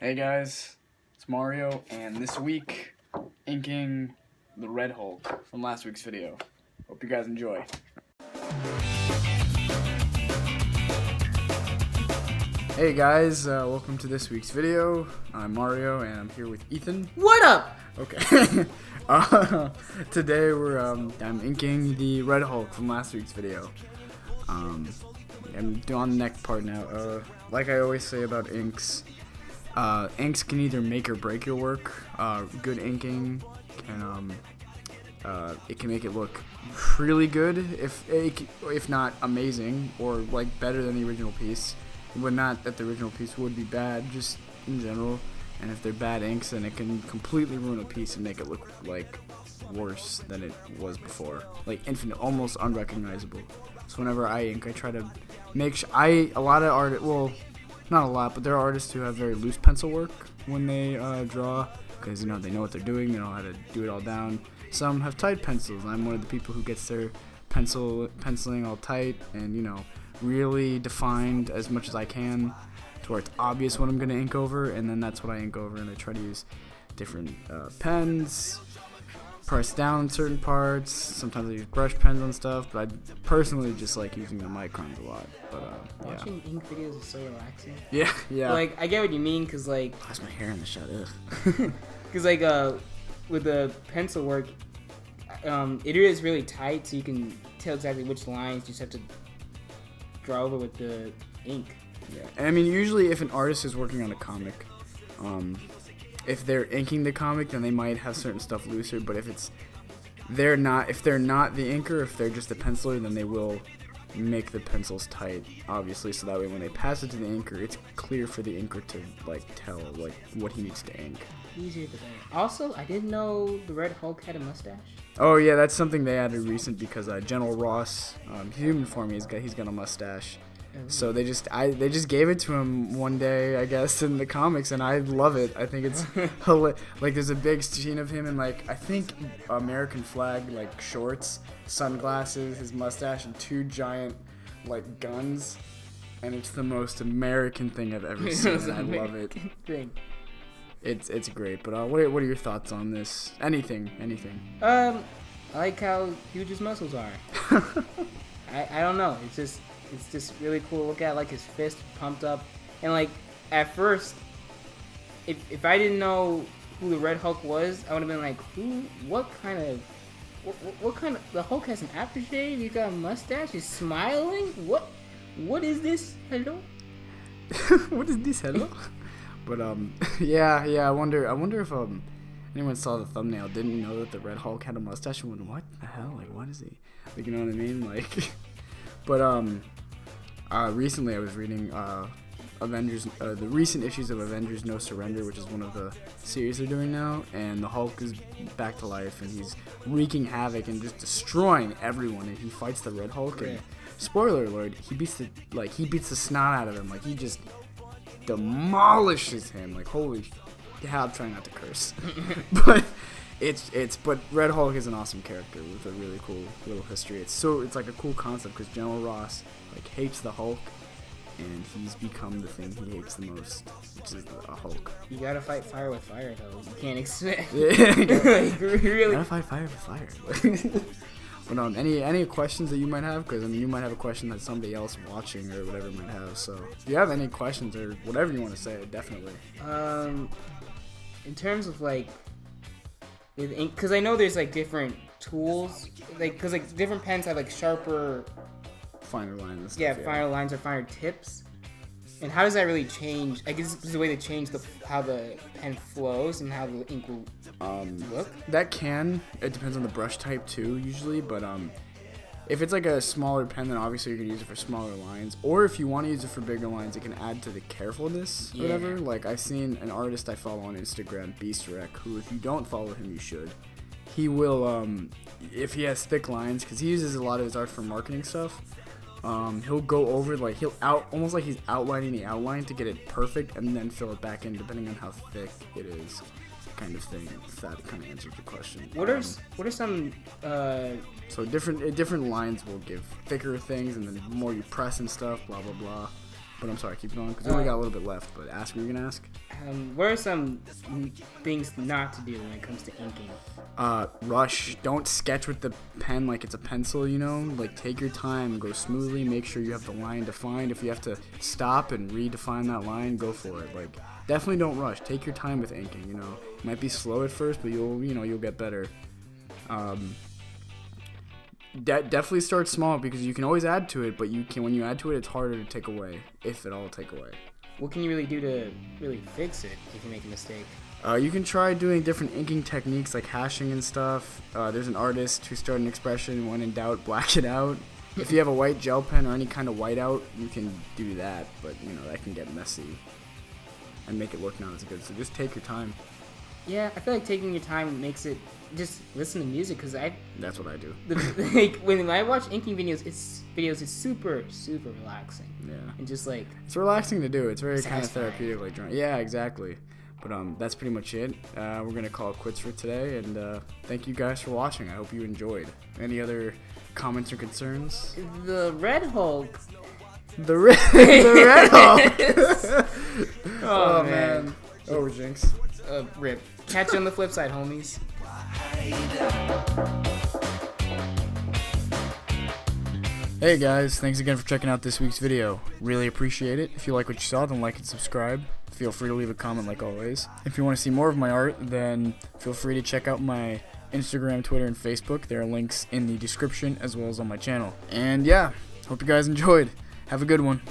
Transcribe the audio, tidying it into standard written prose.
Hey guys, it's Mario, and this week, inking the Red Hulk from last week's video. Hope you guys enjoy. Hey guys, welcome to this week's video. I'm Mario, and I'm here with Ethan. What up? Okay. Today I'm inking the Red Hulk from last week's video. I'm on the next part now. Like I always say about inks, inks can either make or break your work. Good inking can it can make it look really good, if not amazing, or like better than the original piece. But not that the original piece would be bad, just in general. And if they're bad inks, then it can completely ruin a piece and make it look like worse than it was before, like infinite, almost unrecognizable. So whenever I ink, I try to make sure a lot of art, well, not a lot, but there are artists who have very loose pencil work when they draw, because they know what they're doing, they know how to do it all down. Some have tight pencils. I'm one of the people who gets their penciling all tight and really defined as much as I can, to where it's obvious what I'm gonna ink over, and then that's what I ink over. And I try to use different pens, press down certain parts. Sometimes I use brush pens on stuff, but I personally just like using the microns a lot. But Watching ink videos is so relaxing. Yeah. Like, I get what you mean, cause like, that's my hair in the shot. cause like with the pencil work, it is really tight, so you can tell exactly which lines you just have to draw over with the ink. Yeah, and I mean, usually if an artist is working on a comic, if they're inking the comic, then they might have certain stuff looser. But if they're not the inker, if they're just the penciler, then they will make the pencils tight, obviously, so that way when they pass it to the inker, it's clear for the inker to tell what he needs to ink. Easier to better. Also, I didn't know the Red Hulk had a mustache. Oh yeah, that's something they added recent because General Ross, Human Form, he's got a mustache. So they just gave it to him one day, I guess, in the comics, and I love it. I think it's like there's a big scene of him in I think American flag shorts, sunglasses, his mustache, and two giant guns, and it's the most American thing I've ever seen. And I love it. It's great. But what are your thoughts on this? Anything? I like how huge his muscles are. I don't know. It's just really cool to look at, his fist pumped up. And at first, if I didn't know who the Red Hulk was, I would have been like, what kind of, the Hulk has an aftershave, he's got a mustache, he's smiling? What is this? Hello? What is this? Hello? But yeah, I wonder if anyone saw the thumbnail, didn't know that the Red Hulk had a mustache, and went, what the hell? What is he? You know what I mean? But recently I was reading Avengers, the recent issues of Avengers No Surrender, which is one of the series they're doing now, and the Hulk is back to life, and he's wreaking havoc and just destroying everyone, and he fights the Red Hulk, and spoiler alert, he beats the snot out of him, he just demolishes him, holy yeah, I'm trying not to curse. But but Red Hulk is an awesome character with a really cool little history. It's like a cool concept because General Ross hates the Hulk, and he's become the thing he hates the most, which is a Hulk. You gotta fight fire with fire, though. You can't expect. Yeah, you really. Gotta fight fire with fire. But any questions that you might have, because you might have a question that somebody else watching or whatever might have. So if you have any questions or whatever you want to say, definitely. In terms of because I know there's different tools, because different pens have sharper, finer lines and stuff. Yeah, finer lines or finer tips. And how does that really change? I guess it's a way to change how the pen flows and how the ink will look. It depends on the brush type too, usually. But if it's a smaller pen, then obviously you can use it for smaller lines. Or if you want to use it for bigger lines, it can add to the carefulness, or whatever. I've seen an artist I follow on Instagram, BeastRec, who, if you don't follow him, you should. He will, if he has thick lines, because he uses a lot of his art for marketing stuff, he'll go over, almost like he's outlining the outline to get it perfect, and then fill it back in, depending on how thick it is. Kind of thing, if that kind of answers your question. What are some so different lines will give thicker things, and then the more you press and stuff, blah blah blah. But I'm sorry, keep going, because we only got a little bit left. But ask what you're gonna ask. What are some things not to do when it comes to inking? Rush. Don't sketch with the pen like it's a pencil, you know? Like, take your time, go smoothly, make sure you have the line defined. If you have to stop and redefine that line, go for it. Like, definitely don't rush. Take your time with inking, you know? It might be slow at first, but you'll get better. Definitely start small, because you can always add to it, but when you add to it, it's harder to take away, if at all take away. What can you really do to really fix it if you make a mistake? You can try doing different inking techniques like hashing and stuff. There's an artist who started an expression, when in doubt, black it out. If you have a white gel pen or any kind of whiteout, you can do that, but that can get messy and make it look not as good. So just take your time. Yeah, I feel like taking your time makes it. Just listen to music, because That's what I do. Like when I watch inking videos, it's super relaxing. Yeah. And just like it's relaxing to do. It's very kind of satisfying. therapeutic, like drawing. Yeah, exactly. But that's pretty much it. We're gonna call it quits for today, and thank you guys for watching. I hope you enjoyed. Any other comments or concerns? the Red Hulk. The Red Hulk. Oh man. Over Jinx. Rip. Catch you on the flip side, homies. Hey guys, thanks again for checking out this week's video. Really appreciate it. If you like what you saw, then like and subscribe. Feel free to leave a comment like always. If you want to see more of my art, then feel free to check out my Instagram, Twitter, and Facebook. There are links in the description as well as on my channel. And yeah, hope you guys enjoyed. Have a good one.